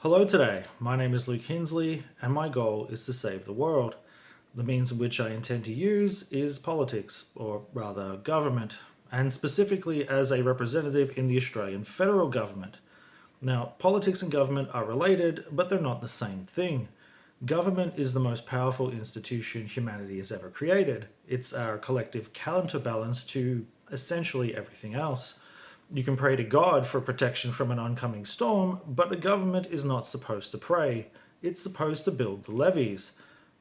Hello today, my name is Luke Hinsley and my goal is to save the world. The means in which I intend to use is politics, or rather government, and specifically as a representative in the Australian federal government. Now, politics and government are related, but they're not the same thing. Government is the most powerful institution humanity has ever created. It's our collective counterbalance to essentially everything else. You can pray to God for protection from an oncoming storm, but the government is not supposed to pray. It's supposed to build the levees.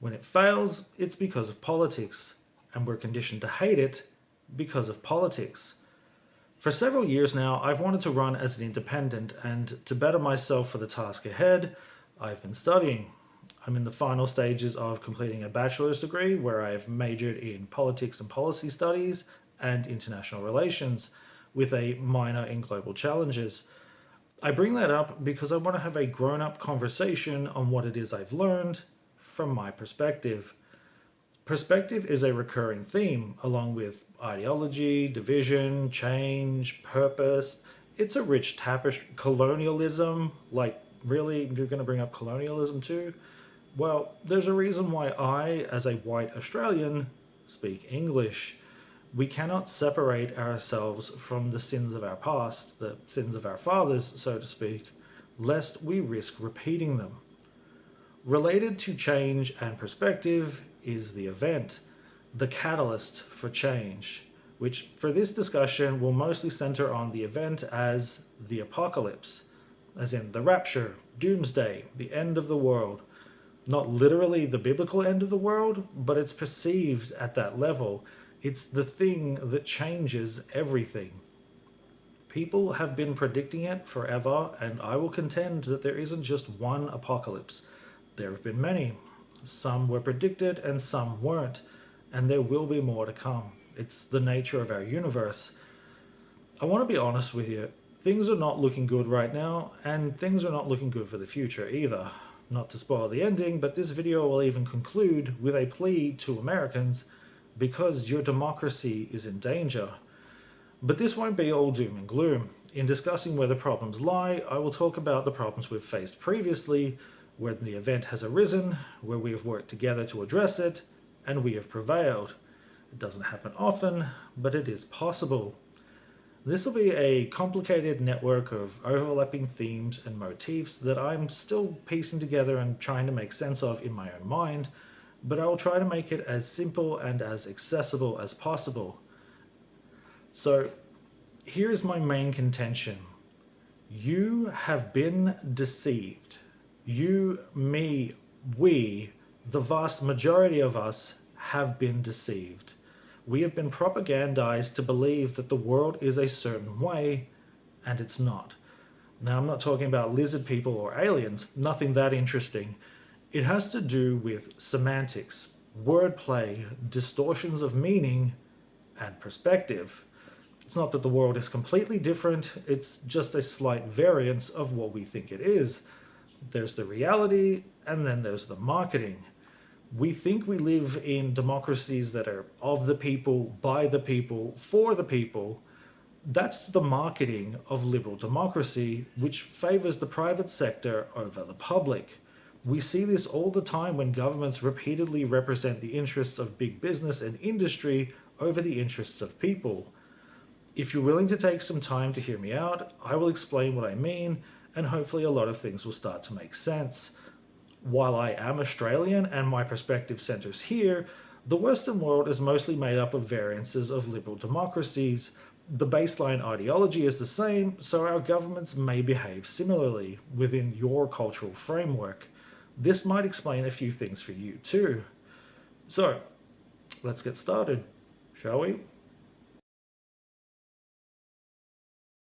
When it fails, it's because of politics, and we're conditioned to hate it because of politics. For several years now, I've wanted to run as an independent, and to better myself for the task ahead, I've been studying. I'm in the final stages of completing a bachelor's degree where I've majored in politics and policy studies and international relations with a minor in global challenges. I bring that up because I want to have a grown up conversation on what it is I've learned from my perspective. Perspective is a recurring theme, along with ideology, division, change, purpose. It's a rich tapestry. Colonialism, like, really? You're going to bring up colonialism too? Well, there's a reason why I, as a white Australian, speak English. We cannot separate ourselves from the sins of our past, the sins of our fathers, so to speak, lest we risk repeating them. Related to change and perspective is the event, the catalyst for change, which for this discussion will mostly center on the event as the apocalypse, as in the rapture, doomsday, the end of the world. Not literally the biblical end of the world, but it's perceived at that level. It's the thing that changes everything. People have been predicting it forever, and I will contend that there isn't just one apocalypse. There have been many. Some were predicted and some weren't, and there will be more to come. It's the nature of our universe. I want to be honest with you. Things are not looking good right now, and things are not looking good for the future either. Not to spoil the ending, but this video will even conclude with a plea to Americans because your democracy is in danger. But this won't be all doom and gloom. In discussing where the problems lie, I will talk about the problems we've faced previously, when the event has arisen, where we have worked together to address it, and we have prevailed. It doesn't happen often, but it is possible. This will be a complicated network of overlapping themes and motifs that I'm still piecing together and trying to make sense of in my own mind, but I will try to make it as simple and as accessible as possible. So, here is my main contention. You have been deceived. You, me, we, the vast majority of us have been deceived. We have been propagandized to believe that the world is a certain way, and it's not. Now, I'm not talking about lizard people or aliens, nothing that interesting. It has to do with semantics, wordplay, distortions of meaning, and perspective. It's not that the world is completely different, it's just a slight variance of what we think it is. There's the reality, and then there's the marketing. We think we live in democracies that are of the people, by the people, for the people. That's the marketing of liberal democracy, which favors the private sector over the public. We see this all the time when governments repeatedly represent the interests of big business and industry over the interests of people. If you're willing to take some time to hear me out, I will explain what I mean, and hopefully a lot of things will start to make sense. While I am Australian and my perspective centers here, the Western world is mostly made up of variances of liberal democracies. The baseline ideology is the same, so our governments may behave similarly within your cultural framework. This might explain a few things for you too. So, let's get started, shall we?